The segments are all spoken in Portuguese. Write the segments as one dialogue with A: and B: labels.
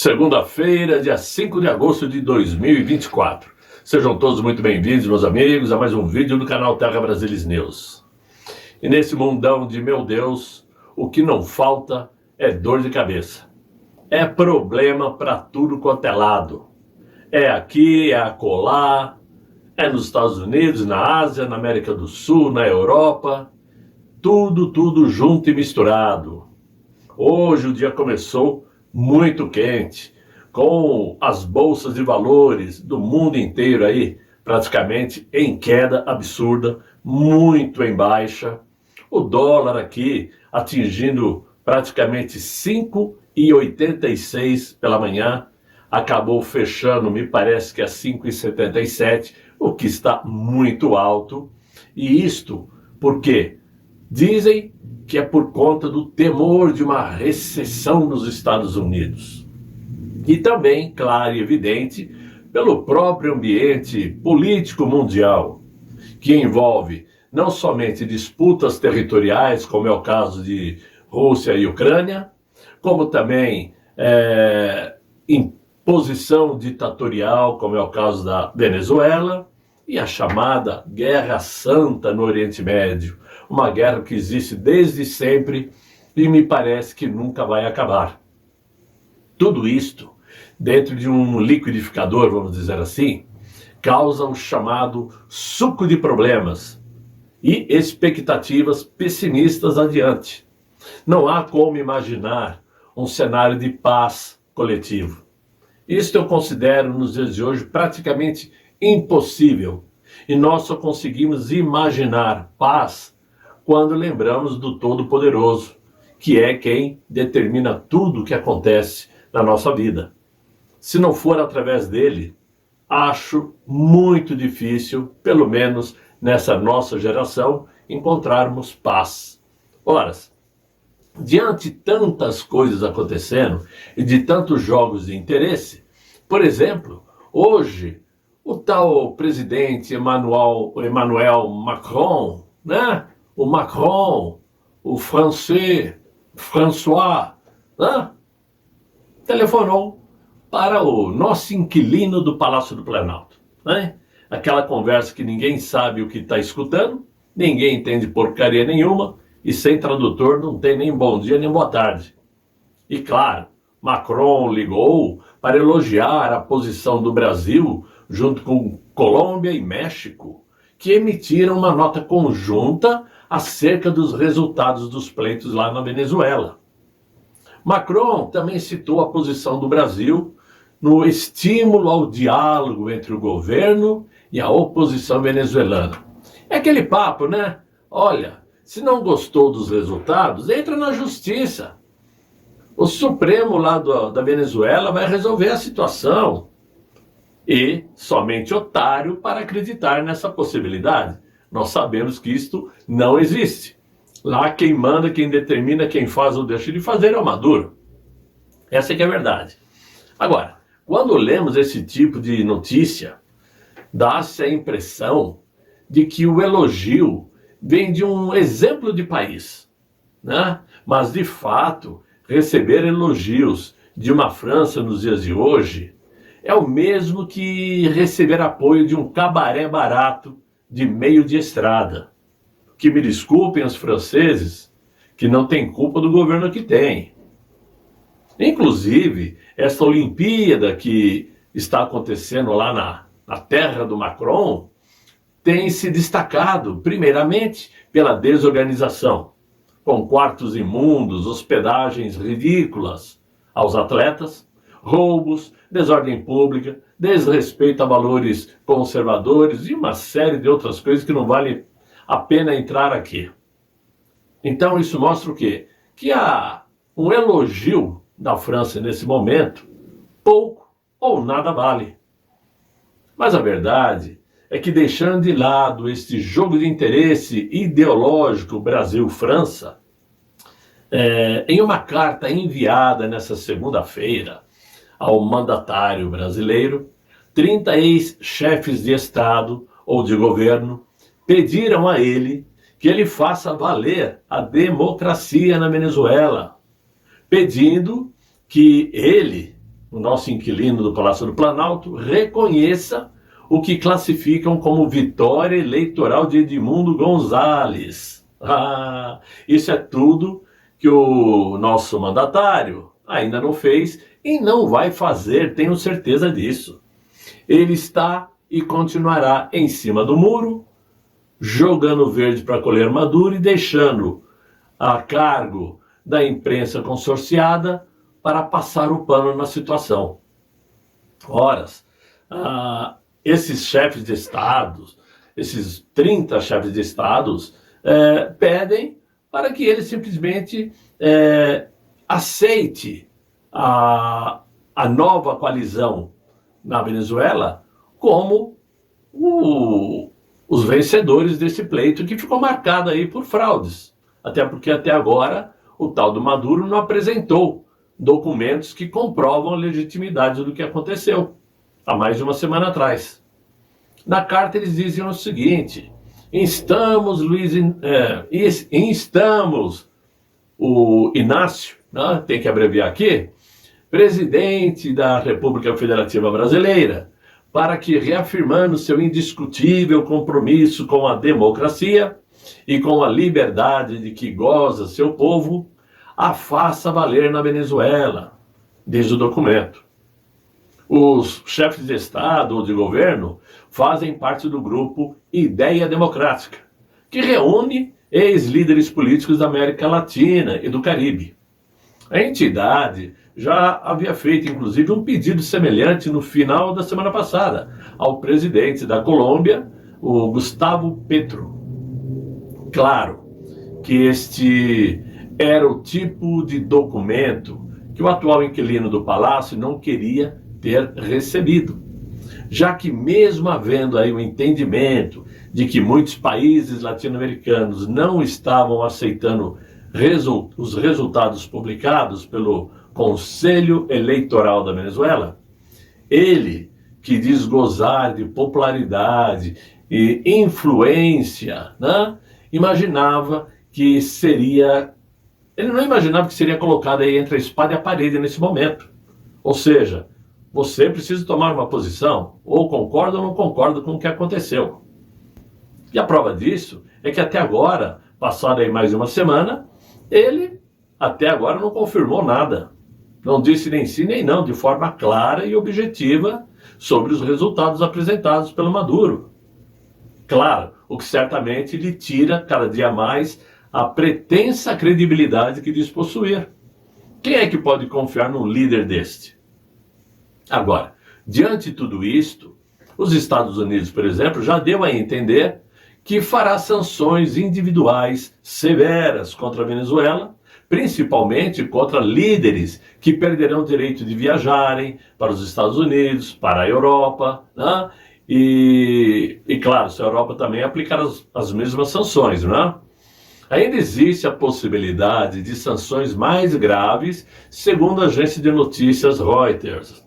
A: Segunda-feira, dia 5 de agosto de 2024. Sejam todos muito bem-vindos, meus amigos, a mais um vídeo do canal Terra Brasilis News. E nesse mundão de meu Deus, o que não falta é dor de cabeça. É problema para tudo quanto é lado. É aqui, é acolá, é nos Estados Unidos, na Ásia, na América do Sul, na Europa. Tudo junto e misturado. Hoje o dia começou muito quente, com as bolsas de valores do mundo inteiro aí praticamente em queda absurda, muito em baixa. O dólar aqui atingindo praticamente 5,86 pela manhã, acabou fechando, me parece que é 5,77, o que está muito alto. E isto porque dizem que é por conta do temor de uma recessão nos Estados Unidos. E também, claro e evidente, pelo próprio ambiente político mundial, que envolve não somente disputas territoriais, como é o caso de Rússia e Ucrânia, como também imposição ditatorial, como é o caso da Venezuela, e a chamada Guerra Santa no Oriente Médio, uma guerra que existe desde sempre e me parece que nunca vai acabar. Tudo isto, dentro de um liquidificador, vamos dizer assim, causa o chamado suco de problemas e expectativas pessimistas adiante. Não há como imaginar um cenário de paz coletivo. Isto eu considero nos dias de hoje praticamente impossível. E nós só conseguimos imaginar paz quando lembramos do Todo-Poderoso, que é quem determina tudo o que acontece na nossa vida. Se não for através dele, acho muito difícil, pelo menos nessa nossa geração, encontrarmos paz. Ora, diante de tantas coisas acontecendo e de tantos jogos de interesse, por exemplo, hoje o tal presidente Emmanuel Macron, né? O Macron, o François, né? Telefonou para o nosso inquilino do Palácio do Planalto, né? Aquela conversa que ninguém sabe o que está escutando, ninguém entende porcaria nenhuma, e sem tradutor não tem nem bom dia nem boa tarde. E claro, Macron ligou para elogiar a posição do Brasil junto com Colômbia e México, que emitiram uma nota conjunta acerca dos resultados dos pleitos lá na Venezuela. Macron também citou a posição do Brasil no estímulo ao diálogo entre o governo e a oposição venezuelana. É aquele papo, né? Olha, se não gostou dos resultados, entra na justiça. O Supremo lá da Venezuela vai resolver a situação. E somente otário para acreditar nessa possibilidade. Nós sabemos que isto não existe. Lá quem manda, quem determina, quem faz ou deixa de fazer é o Maduro. Essa é que é a verdade. Agora, quando lemos esse tipo de notícia, dá-se a impressão de que o elogio vem de um exemplo de país, né? Mas, de fato, receber elogios de uma França nos dias de hoje é o mesmo que receber apoio de um cabaré barato de meio de estrada. Que me desculpem os franceses, que não tem culpa do governo que tem. Inclusive, esta Olimpíada que está acontecendo lá na terra do Macron tem se destacado, primeiramente, pela desorganização, com quartos imundos, hospedagens ridículas aos atletas, roubos, desordem pública, desrespeito a valores conservadores e uma série de outras coisas que não vale a pena entrar aqui. Então isso mostra o quê? Que há um elogio da França nesse momento, pouco ou nada vale. Mas a verdade é que, deixando de lado este jogo de interesse ideológico Brasil-França, em uma carta enviada nessa segunda-feira ao mandatário brasileiro, 30 ex-chefes de Estado ou de governo pediram a ele que ele faça valer a democracia na Venezuela, pedindo que ele, o nosso inquilino do Palácio do Planalto, reconheça o que classificam como vitória eleitoral de Edmundo Gonzalez. Isso é tudo que o nosso mandatário ainda não fez e não vai fazer, tenho certeza disso. Ele está e continuará em cima do muro, jogando verde para colher maduro e deixando a cargo da imprensa consorciada para passar o pano na situação. Ora, esses chefes de estados, esses 30 chefes de estados, pedem para que ele simplesmente aceite a nova coalizão na Venezuela como os vencedores desse pleito que ficou marcado aí por fraudes. Até porque até agora o tal do Maduro não apresentou documentos que comprovam a legitimidade do que aconteceu há mais de uma semana atrás. Na carta eles dizem o seguinte: instamos o Inácio, né, tem que abreviar aqui, presidente da República Federativa Brasileira, para que, reafirmando seu indiscutível compromisso com a democracia e com a liberdade de que goza seu povo, a faça valer na Venezuela, diz o documento. Os chefes de Estado ou de governo fazem parte do grupo Ideia Democrática, que reúne ex-líderes políticos da América Latina e do Caribe. A entidade já havia feito, inclusive, um pedido semelhante no final da semana passada ao presidente da Colômbia, o Gustavo Petro. Claro que este era o tipo de documento que o atual inquilino do palácio não queria ter recebido, já que mesmo havendo aí o entendimento de que muitos países latino-americanos não estavam aceitando os resultados publicados pelo Conselho Eleitoral da Venezuela, ele, que diz gozar de popularidade e influência, né, imaginava que seria... Ele não imaginava que seria colocado aí entre a espada e a parede nesse momento. Ou seja, você precisa tomar uma posição, ou concorda ou não concorda com o que aconteceu. E a prova disso é que até agora, passada aí mais de uma semana, ele até agora não confirmou nada. Não disse nem sim nem não, de forma clara e objetiva, sobre os resultados apresentados pelo Maduro. Claro, o que certamente lhe tira cada dia mais a pretensa credibilidade que diz possuir. Quem é que pode confiar num líder deste? Agora, diante de tudo isto, os Estados Unidos, por exemplo, já deu a entender que fará sanções individuais severas contra a Venezuela, principalmente contra líderes que perderão o direito de viajarem para os Estados Unidos, para a Europa, né? E claro, se a Europa também aplicar as mesmas sanções, né? Ainda existe a possibilidade de sanções mais graves, segundo a agência de notícias Reuters.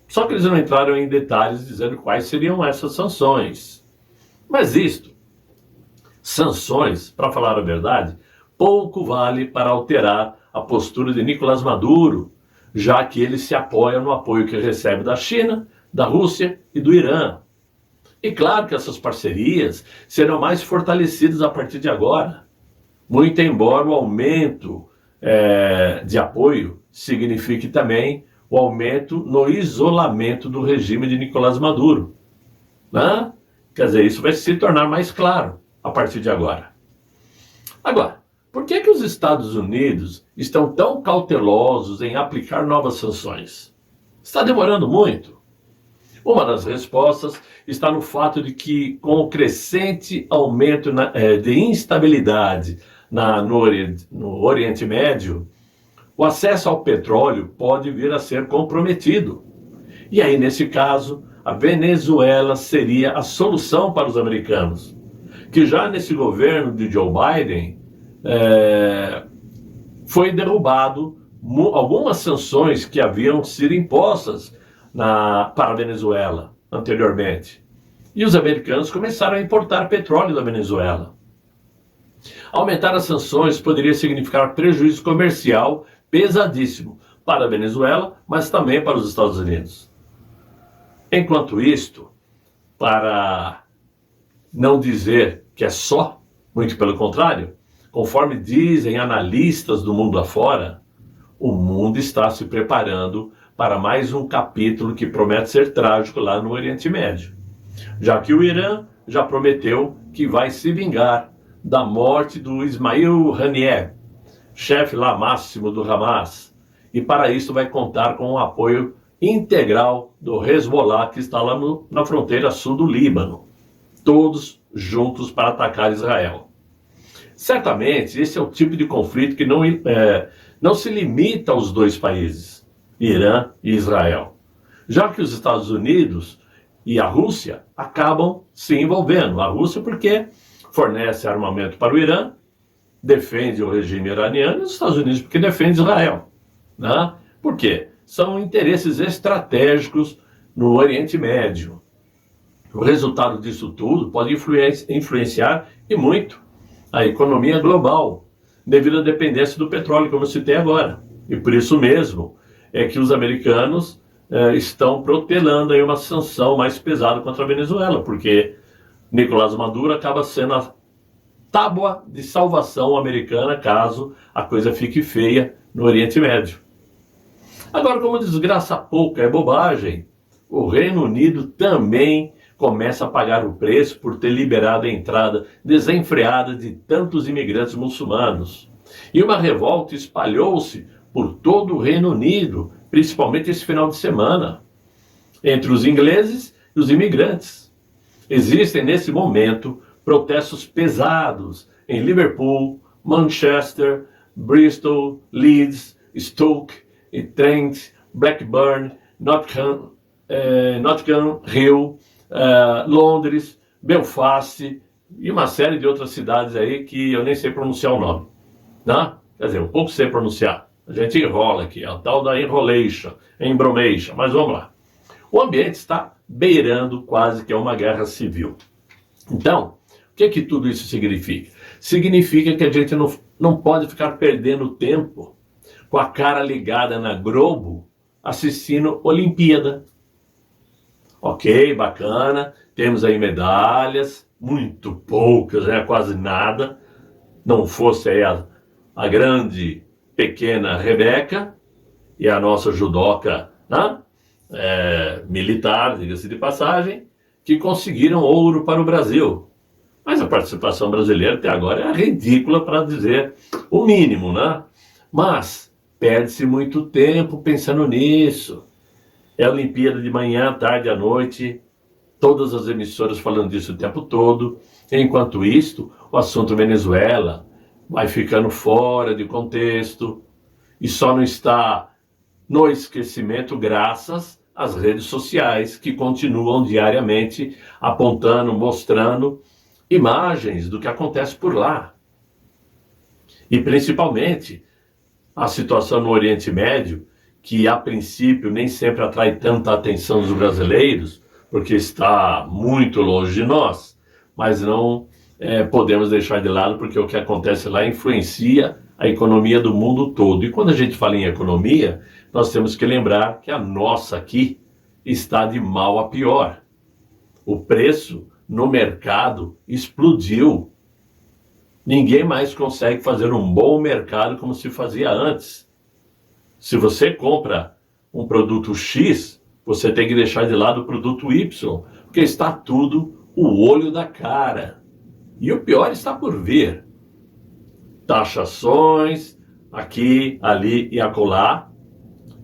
A: Só que eles não entraram em detalhes dizendo quais seriam essas sanções. Mas sanções, para falar a verdade, pouco vale para alterar a postura de Nicolás Maduro, já que ele se apoia no apoio que recebe da China, da Rússia e do Irã. E claro que essas parcerias serão mais fortalecidas a partir de agora, muito embora o aumento de apoio signifique também o aumento no isolamento do regime de Nicolás Maduro, né? Quer dizer, isso vai se tornar mais claro a partir de agora. Agora, por que os Estados Unidos estão tão cautelosos em aplicar novas sanções? Está demorando muito? Uma das respostas está no fato de que, com o crescente aumento de instabilidade no Oriente Médio, o acesso ao petróleo pode vir a ser comprometido. E aí, nesse caso, a Venezuela seria a solução para os americanos, que já nesse governo de Joe Biden foi derrubado algumas sanções que haviam sido impostas para a Venezuela anteriormente. E os americanos começaram a importar petróleo da Venezuela. Aumentar as sanções poderia significar prejuízo comercial pesadíssimo para a Venezuela, mas também para os Estados Unidos. Enquanto isto, para não dizer que é só, muito pelo contrário, conforme dizem analistas do mundo afora, o mundo está se preparando para mais um capítulo que promete ser trágico lá no Oriente Médio, já que o Irã já prometeu que vai se vingar da morte do Ismail Haniyeh, chefe lá máximo do Hamas, e para isso vai contar com o apoio integral do Hezbollah, que está lá na fronteira sul do Líbano, todos juntos para atacar Israel. Certamente, esse é o tipo de conflito que não se limita aos dois países, Irã e Israel, já que os Estados Unidos e a Rússia acabam se envolvendo. A Rússia porque fornece armamento para o Irã, defende o regime iraniano, e os Estados Unidos porque defende Israel. Né? Por quê? São interesses estratégicos no Oriente Médio. O resultado disso tudo pode influenciar e muito a economia global, devido à dependência do petróleo, como eu citei agora. E por isso mesmo é que os americanos estão protelando aí uma sanção mais pesada contra a Venezuela, porque Nicolás Maduro acaba sendo a tábua de salvação americana caso a coisa fique feia no Oriente Médio. Agora, como desgraça pouca é bobagem, o Reino Unido também começa a pagar o preço por ter liberado a entrada desenfreada de tantos imigrantes muçulmanos. E uma revolta espalhou-se por todo o Reino Unido, principalmente esse final de semana, entre os ingleses e os imigrantes. Existem, nesse momento, protestos pesados em Liverpool, Manchester, Bristol, Leeds, Stoke, Trent, Blackburn, Nottingham Hill, Londres, Belfast e uma série de outras cidades aí que eu nem sei pronunciar o nome. Né? Quer dizer, um pouco sei pronunciar. A gente enrola aqui, é a tal da enrolation, embromation, mas vamos lá. O ambiente está beirando quase que uma guerra civil. Então, o que tudo isso significa? Significa que a gente não pode ficar perdendo tempo com a cara ligada na Globo assistindo Olimpíada. Ok, bacana, temos aí medalhas, muito poucas, quase nada. Não fosse aí a grande, pequena Rebeca e a nossa judoca, né? Militar, diga-se de passagem, que conseguiram ouro para o Brasil. Mas a participação brasileira até agora é ridícula, para dizer o mínimo, né? Mas perde-se muito tempo pensando nisso. É a Olimpíada de manhã, à tarde, à noite, todas as emissoras falando disso o tempo todo. Enquanto isto, o assunto Venezuela vai ficando fora de contexto e só não está no esquecimento graças às redes sociais, que continuam diariamente apontando, mostrando imagens do que acontece por lá. E principalmente a situação no Oriente Médio, que a princípio nem sempre atrai tanta atenção dos brasileiros, porque está muito longe de nós, mas não podemos deixar de lado, porque o que acontece lá influencia a economia do mundo todo. E quando a gente fala em economia, nós temos que lembrar que a nossa aqui está de mal a pior. O preço no mercado explodiu. Ninguém mais consegue fazer um bom mercado como se fazia antes. Se você compra um produto X, você tem que deixar de lado o produto Y, porque está tudo o olho da cara. E o pior está por vir. Taxações, aqui, ali e acolá,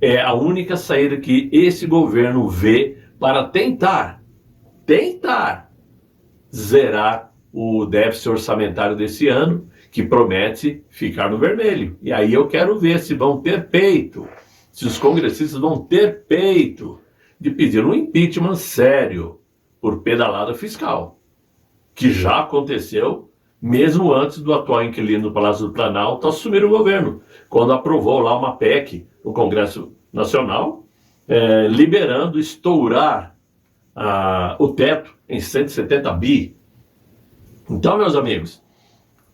A: é a única saída que esse governo vê para tentar zerar o déficit orçamentário desse ano, que promete ficar no vermelho. E aí eu quero ver se vão ter peito, se os congressistas vão ter peito de pedir um impeachment sério por pedalada fiscal, que já aconteceu mesmo antes do atual inquilino do Palácio do Planalto assumir o governo, quando aprovou lá uma PEC no Congresso Nacional, liberando estourar o teto em 170 bi. Então, meus amigos,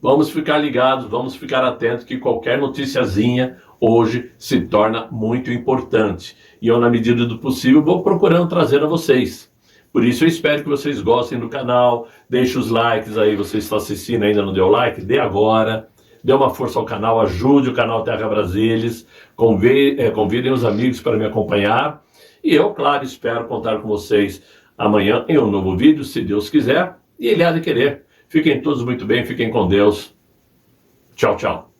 A: Vamos ficar ligados, vamos ficar atentos que qualquer noticiazinha hoje se torna muito importante. E eu, na medida do possível, vou procurando trazer a vocês. Por isso eu espero que vocês gostem do canal, deixe os likes aí, você está assistindo e ainda não deu like, dê agora, dê uma força ao canal, ajude o canal Terra Brasilis, convidem os amigos para me acompanhar. E eu, claro, espero contar com vocês amanhã em um novo vídeo, se Deus quiser, e Ele há de querer. Fiquem todos muito bem, fiquem com Deus. Tchau, tchau.